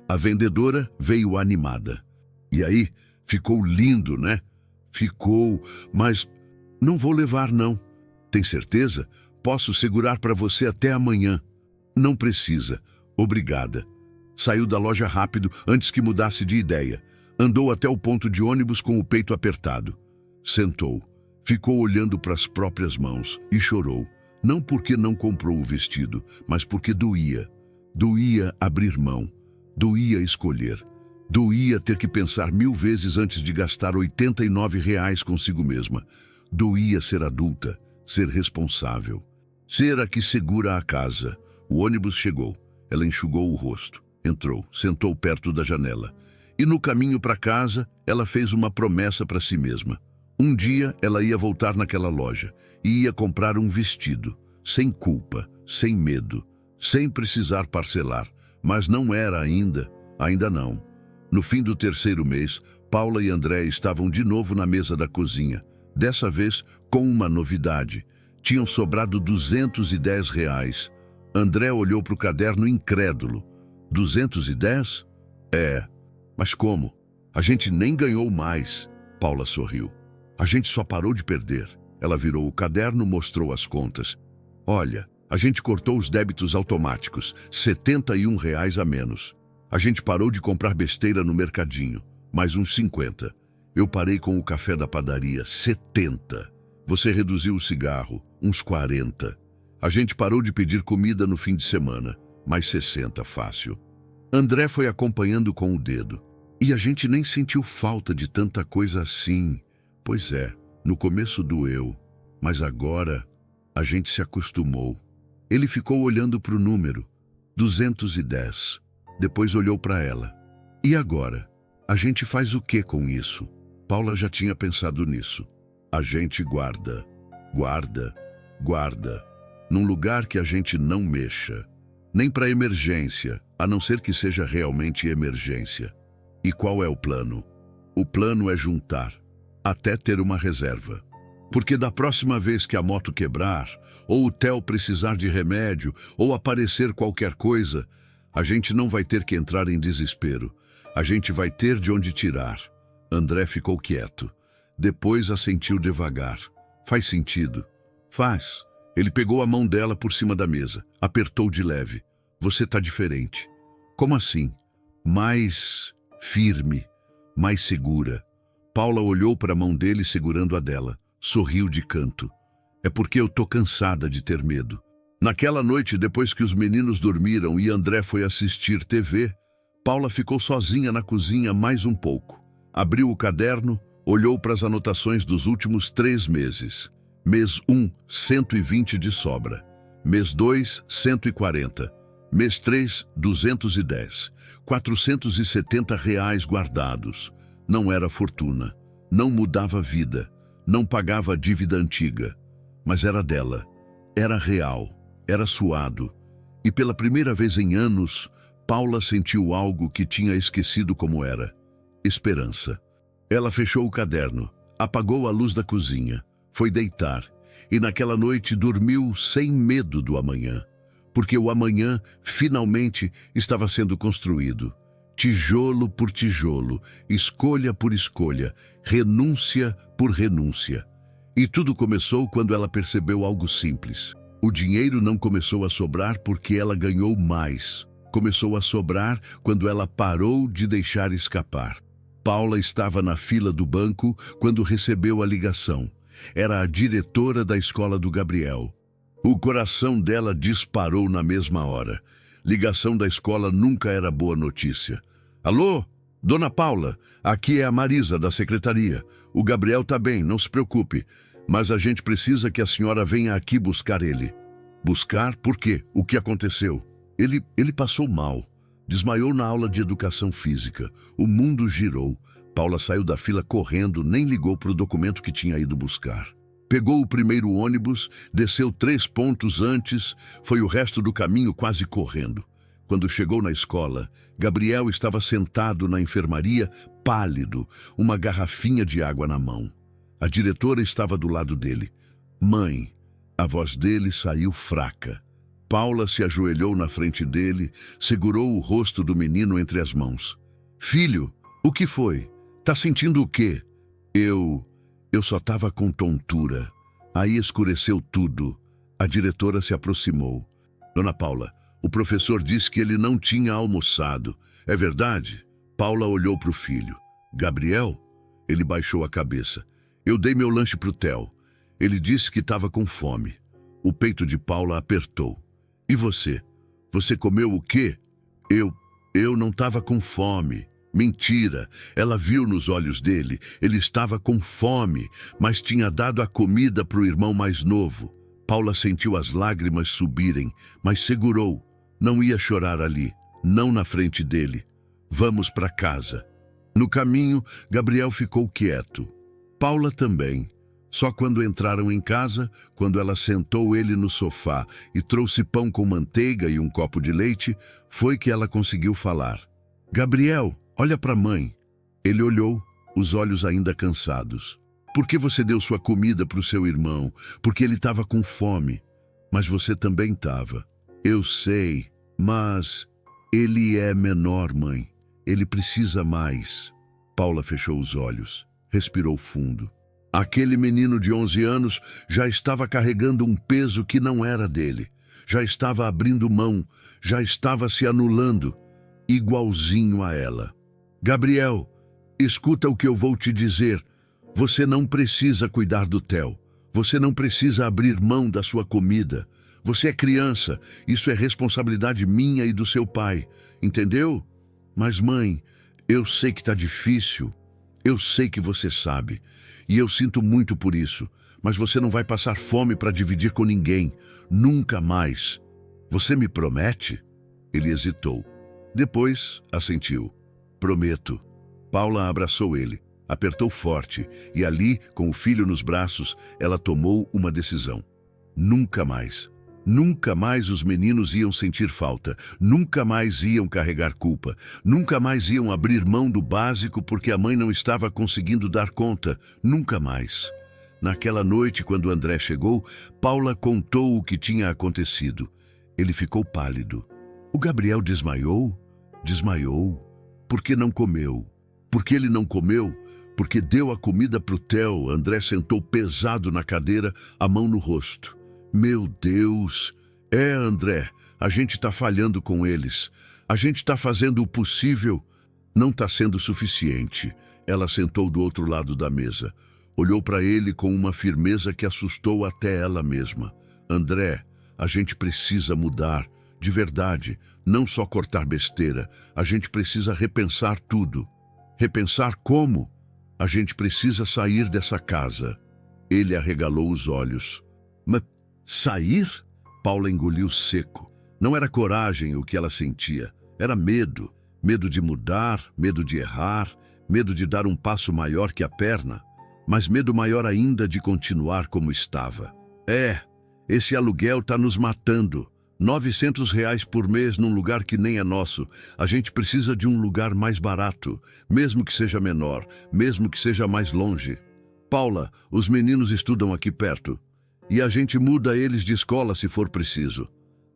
Speaker 1: A vendedora veio animada. E aí, ficou lindo, né? Ficou, mas não vou levar não. Tem certeza? Posso segurar para você até amanhã. Não precisa. Obrigada. Saiu da loja rápido antes que mudasse de ideia. Andou até o ponto de ônibus com o peito apertado. Sentou. Ficou olhando para as próprias mãos e chorou. Não porque não comprou o vestido, mas porque doía. Doía abrir mão. Doía escolher. Doía ter que pensar 1000 vezes antes de gastar R$ 89 consigo mesma. Doía ser adulta, ser responsável. Ser a que segura a casa. O ônibus chegou. Ela enxugou o rosto. Entrou, sentou perto da janela. E no caminho para casa, ela fez uma promessa para si mesma. Um dia ela ia voltar naquela loja e ia comprar um vestido, sem culpa, sem medo, sem precisar parcelar. Mas não era ainda não. No fim do 3º mês, Paula e André estavam de novo na mesa da cozinha. Dessa vez, com uma novidade. Tinham sobrado R$ 210. André olhou para o caderno incrédulo. 210? É. Mas como? A gente nem ganhou mais. Paula sorriu. A gente só parou de perder. Ela virou o caderno, mostrou as contas. Olha, a gente cortou os débitos automáticos, R$ 71 a menos. A gente parou de comprar besteira no mercadinho, mais uns 50. Eu parei com o café da padaria, 70. Você reduziu o cigarro, uns 40. A gente parou de pedir comida no fim de semana, mais 60 fácil. André foi acompanhando com o dedo. E a gente nem sentiu falta de tanta coisa assim. Pois é, no começo doeu, mas agora a gente se acostumou. Ele ficou olhando para o número, 210. Depois olhou para ela. E agora? A gente faz o que com isso? Paula já tinha pensado nisso. A gente guarda, num lugar que a gente não mexa. Nem para emergência, a não ser que seja realmente emergência. E qual é o plano? O plano é juntar, até ter uma reserva. Porque da próxima vez que a moto quebrar, ou o Theo precisar de remédio, ou aparecer qualquer coisa, a gente não vai ter que entrar em desespero. A gente vai ter de onde tirar. André ficou quieto. Depois assentiu devagar. Faz sentido? Faz. Ele pegou a mão dela por cima da mesa. Apertou de leve. Você tá diferente. Como assim? Mais firme, mais segura. Paula olhou para a mão dele segurando a dela. Sorriu de canto. É porque eu tô cansada de ter medo. Naquela noite, depois que os meninos dormiram e André foi assistir TV, Paula ficou sozinha na cozinha mais um pouco. Abriu o caderno, olhou para as anotações dos últimos 3 meses. Mês 1, 120 de sobra. Mês 2, 140. Mês 3, 210. R$ 470 guardados. Não era fortuna. Não mudava a vida. Não pagava a dívida antiga. Mas era dela. Era real. Era suado. E pela primeira vez em anos, Paula sentiu algo que tinha esquecido como era. Esperança. Ela fechou o caderno, apagou a luz da cozinha, foi deitar e naquela noite dormiu sem medo do amanhã, porque o amanhã finalmente estava sendo construído. Tijolo por tijolo, escolha por escolha, renúncia por renúncia. E tudo começou quando ela percebeu algo simples. O dinheiro não começou a sobrar porque ela ganhou mais. Começou a sobrar quando ela parou de deixar escapar. Paula estava na fila do banco quando recebeu a ligação. Era a diretora da escola do Gabriel. O coração dela disparou na mesma hora. Ligação da escola nunca era boa notícia. Alô? Dona Paula, aqui é a Marisa da secretaria. O Gabriel tá bem, não se preocupe. Mas a gente precisa que a senhora venha aqui buscar ele. Buscar? Por quê? O que aconteceu? Ele passou mal. Desmaiou na aula de educação física. O mundo girou. Paula saiu da fila correndo, nem ligou para o documento que tinha ido buscar. Pegou o primeiro ônibus, desceu 3 pontos antes, foi o resto do caminho quase correndo. Quando chegou na escola, Gabriel estava sentado na enfermaria, pálido, uma garrafinha de água na mão. A diretora estava do lado dele. Mãe, a voz dele saiu fraca. Paula se ajoelhou na frente dele, segurou o rosto do menino entre as mãos. Filho, o que foi? Tá sentindo o quê? Eu só tava com tontura. Aí escureceu tudo. A diretora se aproximou. Dona Paula, o professor disse que ele não tinha almoçado. É verdade? Paula olhou para o filho. Gabriel? Ele baixou a cabeça. Eu dei meu lanche pro Theo. Ele disse que estava com fome. O peito de Paula apertou. E você? Você comeu o quê? Eu não estava com fome. Mentira. Ela viu nos olhos dele. Ele estava com fome, mas tinha dado a comida para o irmão mais novo. Paula sentiu as lágrimas subirem, mas segurou. Não ia chorar ali, não na frente dele. Vamos para casa. No caminho, Gabriel ficou quieto. Paula também. Só quando entraram em casa, quando ela sentou ele no sofá e trouxe pão com manteiga e um copo de leite, foi que ela conseguiu falar. Gabriel, olha para a mãe. Ele olhou, os olhos ainda cansados. Por que você deu sua comida para o seu irmão? Porque ele estava com fome. Mas você também estava. Eu sei, mas ele é menor, mãe. Ele precisa mais. Paula fechou os olhos, respirou fundo. Aquele menino de 11 anos já estava carregando um peso que não era dele. Já estava abrindo mão, já estava se anulando, igualzinho a ela. Gabriel, escuta o que eu vou te dizer. Você não precisa cuidar do Theo. Você não precisa abrir mão da sua comida. Você é criança, isso é responsabilidade minha e do seu pai, entendeu? Mas mãe, eu sei que tá difícil. Eu sei que você sabe. E eu sinto muito por isso. Mas você não vai passar fome para dividir com ninguém. Nunca mais. Você me promete? Ele hesitou. Depois, assentiu. Prometo. Paula abraçou ele. Apertou forte. E ali, com o filho nos braços, ela tomou uma decisão. Nunca mais. Nunca mais os meninos iam sentir falta, nunca mais iam carregar culpa, nunca mais iam abrir mão do básico porque a mãe não estava conseguindo dar conta, nunca mais. Naquela noite, quando André chegou, Paula contou o que tinha acontecido. Ele ficou pálido. O Gabriel desmaiou? Desmaiou. Por que não comeu? Porque ele não comeu? Porque deu a comida para o Theo. André sentou pesado na cadeira, a mão no rosto. Meu Deus! André, a gente está falhando com eles. A gente está fazendo o possível, Não está sendo suficiente. Ela sentou do outro lado da mesa. Olhou para ele com uma firmeza que assustou até ela mesma. André, a gente precisa mudar, de verdade, não só cortar besteira. A gente precisa repensar tudo. Repensar como? A gente precisa sair dessa casa. Ele arregalou os olhos. Mas sair? Paula engoliu seco. Não era coragem o que ela sentia, era medo. Medo de mudar, medo de errar, medo de dar um passo maior que a perna, mas medo maior ainda de continuar como estava. Esse aluguel está nos matando. R$ 900 por mês num lugar que nem é nosso. A gente precisa de um lugar mais barato, mesmo que seja menor, mesmo que seja mais longe. Paula, os meninos estudam aqui perto. E a gente muda eles de escola se for preciso.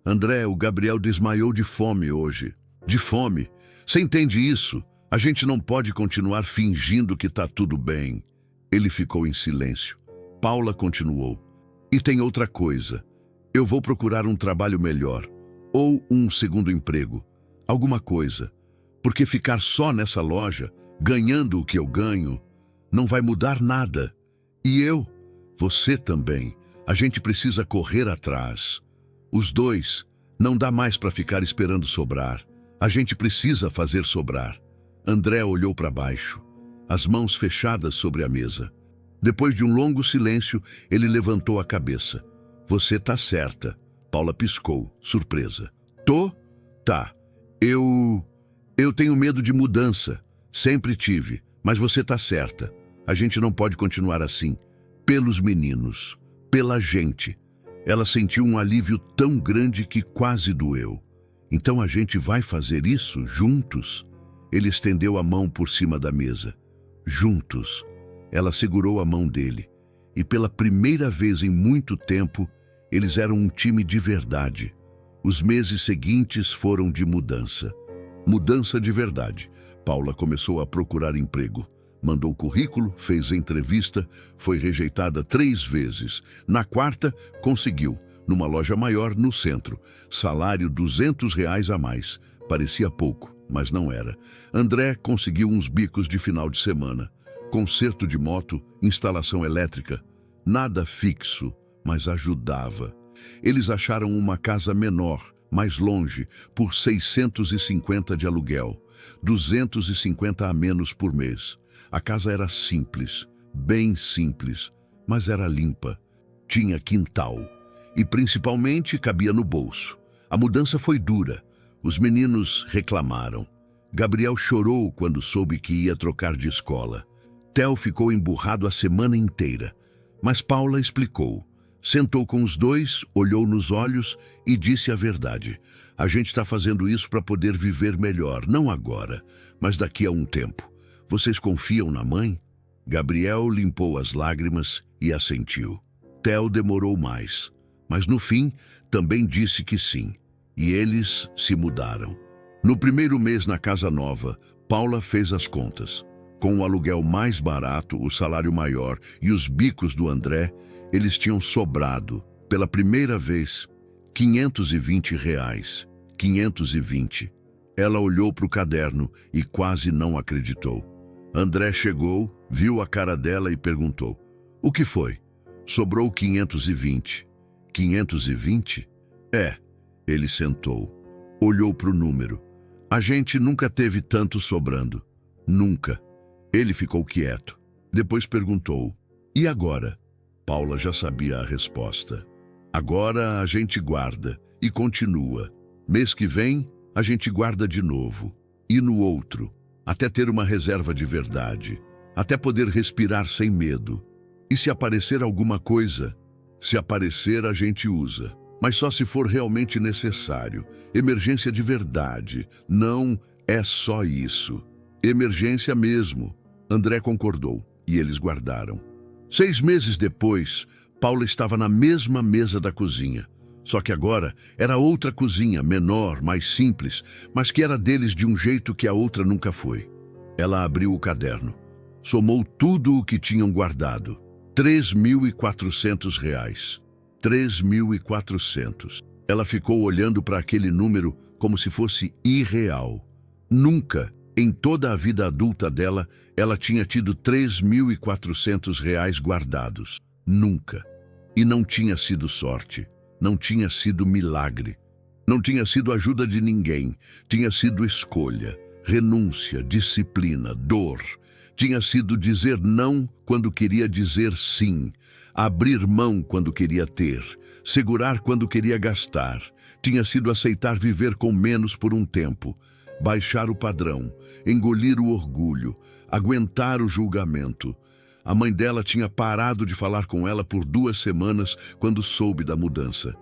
Speaker 1: André, o Gabriel desmaiou de fome hoje. De fome. Você entende isso? A gente não pode continuar fingindo que está tudo bem. Ele ficou em silêncio. Paula continuou. E tem outra coisa. Eu vou procurar um trabalho melhor. Ou um segundo emprego. Alguma coisa. Porque ficar só nessa loja, ganhando o que eu ganho, não vai mudar nada. E eu? Você também. A gente precisa correr atrás. Os dois. Não dá mais para ficar esperando sobrar. A gente precisa fazer sobrar. André olhou para baixo, as mãos fechadas sobre a mesa. Depois de um longo silêncio, ele levantou a cabeça. Você tá certa. Paula piscou, surpresa. Tô? Tá. Eu tenho medo de mudança. Sempre tive. Mas você tá certa. A gente não pode continuar assim. Pelos meninos. Pela gente. Ela sentiu um alívio tão grande que quase doeu. Então a gente vai fazer isso juntos? Ele estendeu a mão por cima da mesa. Juntos. Ela segurou a mão dele. E pela primeira vez em muito tempo, eles eram um time de verdade. Os meses seguintes foram de mudança. Mudança de verdade. Paula começou a procurar emprego. Mandou currículo, fez entrevista, foi rejeitada 3 vezes. Na 4ª, conseguiu. Numa loja maior, no centro. Salário R$ 200 a mais. Parecia pouco, mas não era. André conseguiu uns bicos de final de semana. Conserto de moto, instalação elétrica. Nada fixo, mas ajudava. Eles acharam uma casa menor, mais longe, por 650 de aluguel. 250 a menos por mês. A casa era simples, bem simples, mas era limpa. Tinha quintal. E principalmente cabia no bolso. A mudança foi dura. Os meninos reclamaram. Gabriel chorou quando soube que ia trocar de escola. Theo ficou emburrado a semana inteira. Mas Paula explicou. Sentou com os dois, olhou nos olhos e disse a verdade. A gente está fazendo isso para poder viver melhor, não agora, mas daqui a um tempo. Vocês confiam na mãe? Gabriel limpou as lágrimas e assentiu. Theo demorou mais. Mas no fim, também disse que sim. E eles se mudaram. No primeiro mês na casa nova, Paula fez as contas. Com o aluguel mais barato, o salário maior e os bicos do André, eles tinham sobrado, pela primeira vez, R$ 520. 520. Ela olhou para o caderno e quase não acreditou. André chegou, viu a cara dela e perguntou. O que foi? Sobrou 520. 520? Ele sentou. Olhou para o número. A gente nunca teve tanto sobrando. Nunca. Ele ficou quieto. Depois perguntou. E agora? Paula já sabia a resposta. Agora a gente guarda e continua. Mês que vem, a gente guarda de novo. E no outro. Até ter uma reserva de verdade. Até poder respirar sem medo. E se aparecer alguma coisa? Se aparecer, a gente usa. Mas só se for realmente necessário. Emergência de verdade. Não é só isso. Emergência mesmo. André concordou e eles guardaram. 6 meses depois, Paula estava na mesma mesa da cozinha. Só que agora era outra cozinha, menor, mais simples, mas que era deles de um jeito que a outra nunca foi. Ela abriu o caderno. Somou tudo o que tinham guardado. R$ 3.400. 3.400. Ela ficou olhando para aquele número como se fosse irreal. Nunca Em toda a vida adulta dela, ela tinha tido R$ 3.400 guardados. Nunca. E não tinha sido sorte, não tinha sido milagre, não tinha sido ajuda de ninguém, tinha sido escolha, renúncia, disciplina, dor. Tinha sido dizer não quando queria dizer sim, abrir mão quando queria ter, segurar quando queria gastar. Tinha sido aceitar viver com menos por um tempo, baixar o padrão, engolir o orgulho, aguentar o julgamento. A mãe dela tinha parado de falar com ela por 2 semanas quando soube da mudança.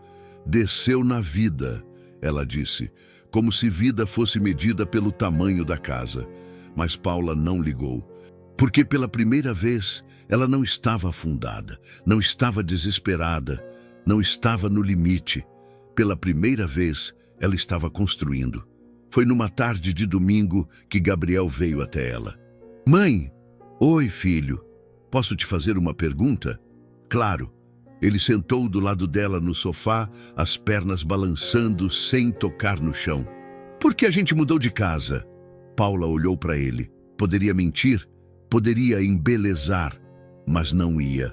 Speaker 1: Desceu na vida, ela disse, como se vida fosse medida pelo tamanho da casa. Mas Paula não ligou, porque pela primeira vez ela não estava afundada, não estava desesperada, não estava no limite. Pela primeira vez ela estava construindo. Foi numa tarde de domingo que Gabriel veio até ela. Mãe! Oi, filho. Posso te fazer uma pergunta? Claro. Ele sentou do lado dela no sofá, as pernas balançando sem tocar no chão. Por que a gente mudou de casa? Paula olhou para ele. Poderia mentir? Poderia embelezar, mas não ia.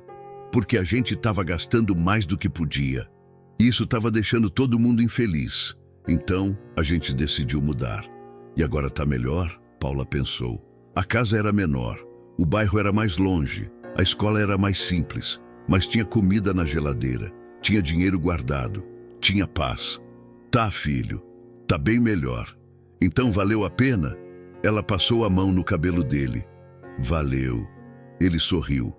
Speaker 1: Porque a gente estava gastando mais do que podia. Isso estava deixando todo mundo infeliz. Então, a gente decidiu mudar. E agora está melhor? Paula pensou. A casa era menor. O bairro era mais longe, a escola era mais simples, mas tinha comida na geladeira, tinha dinheiro guardado, tinha paz. Tá, filho, tá bem melhor. Então valeu a pena? Ela passou a mão no cabelo dele. Valeu. Ele sorriu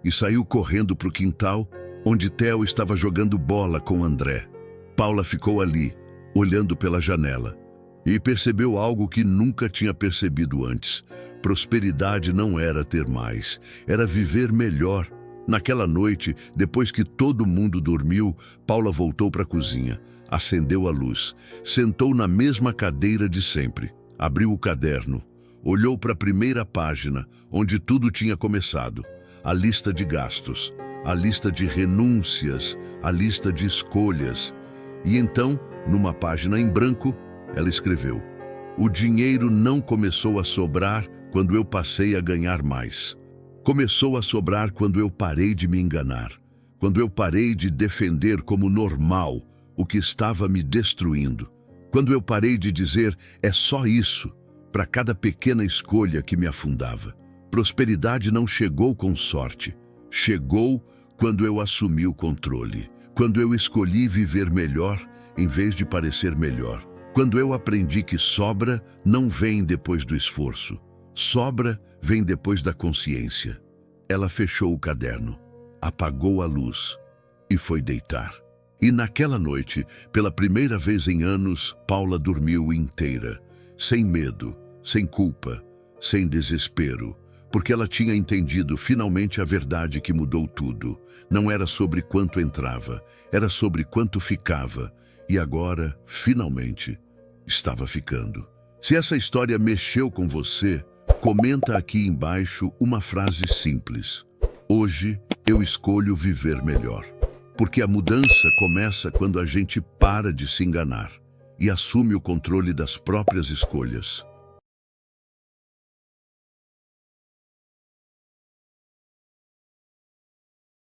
Speaker 1: e saiu correndo para o quintal, onde Theo estava jogando bola com André. Paula ficou ali, olhando pela janela, e percebeu algo que nunca tinha percebido antes. Prosperidade não era ter mais, era viver melhor. Naquela noite, depois que todo mundo dormiu, Paula voltou para a cozinha, acendeu a luz, sentou na mesma cadeira de sempre, abriu o caderno, olhou para a primeira página, onde tudo tinha começado, a lista de gastos, a lista de renúncias, a lista de escolhas. E então, numa página em branco, ela escreveu: o dinheiro não começou a sobrar quando eu passei a ganhar mais. Começou a sobrar quando eu parei de me enganar, quando eu parei de defender como normal o que estava me destruindo, quando eu parei de dizer é só isso para cada pequena escolha que me afundava. Prosperidade não chegou com sorte, chegou quando eu assumi o controle, quando eu escolhi viver melhor em vez de parecer melhor, quando eu aprendi que sobra não vem depois do esforço, sobra vem depois da consciência. Ela fechou o caderno, apagou a luz e foi deitar. E naquela noite, pela primeira vez em anos, Paula dormiu inteira, sem medo, sem culpa, sem desespero, porque ela tinha entendido finalmente a verdade que mudou tudo. Não era sobre quanto entrava, era sobre quanto ficava, e agora, finalmente, estava ficando. Se essa história mexeu com você, comenta aqui embaixo uma frase simples. Hoje eu escolho viver melhor. Porque a mudança começa quando a gente para de se enganar e assume o controle das próprias escolhas.